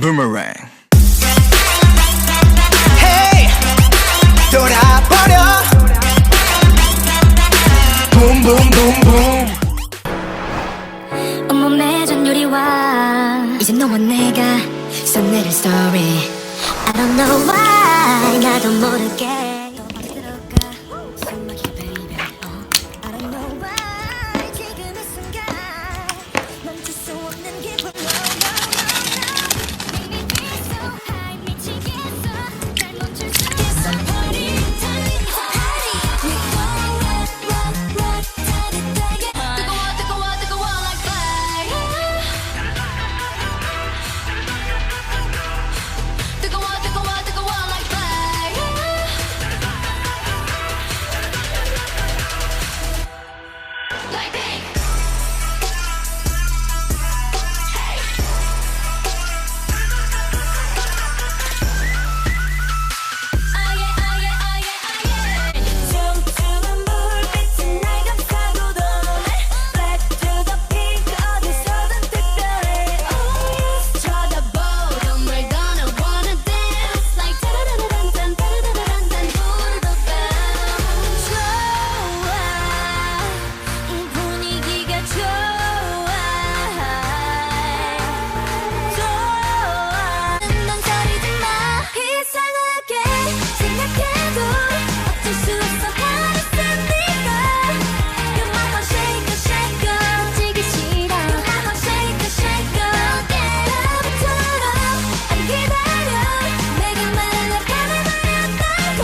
Boomerang. Hey, 돌아버려. Boom boom boom boom. 온몸에 전율이와 이제 너와 내가 써내릴 story. I don't know why 나도 모르게 들어가 숨막혀 baby. I don't know why 지금 이 순간 멈출 수 없는 기분. No no no no. Baby feel so high 미치겠어. 날 멈출 수 없어. Party time party. We go rock rock rock 따뜻하게 뜨거워 뜨거워 뜨거워 like fire. 뜨거워 뜨거워 뜨거워 like fire. Lightning. 춤추는 불빛이 날 감싸고도 Black to the pink 어디서든 특별해. Oh yes. 쳐다보던 we're gonna wanna dance like 따라라란딴 따라라란딴 부르던 밤. 좋아 이 분위기가 좋아 좋아. 넌 서리지 마. 이상하게 생각해도 어쩔 수 없어. 하루쓰니까 You're my heart shaker shaker. 지기 싫어. You're my heart shaker shaker. 나부터로 안 기다려. 내가 말을 가내버렸다고.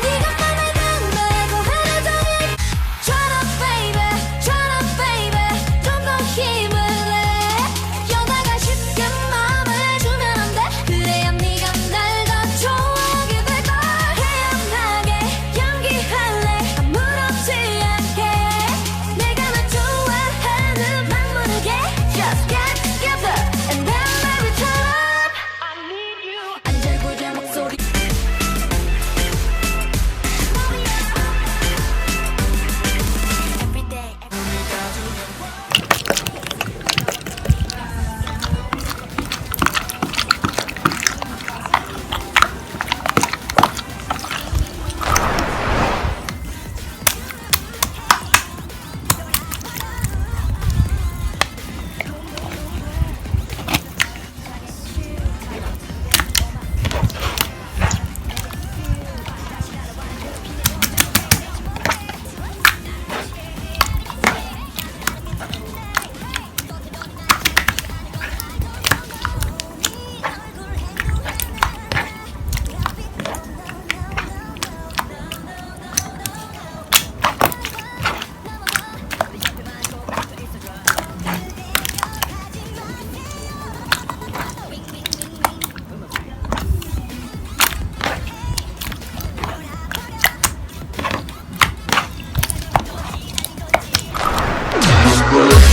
네가 맘에 든다고 하루 종일 Turn up baby turn up baby. 좀 더 힘을 내. 연하가 쉽게 마음을 주면 안 돼. 그래야 네가 날 더 좋아하게 될 걸. 태연하게 연기할래. 아무렇지 않게 내가 널 좋아하는 맘 모르게 Just get together and then baby turn up. I need you. 안절부절 목소리 Every day Boomerang.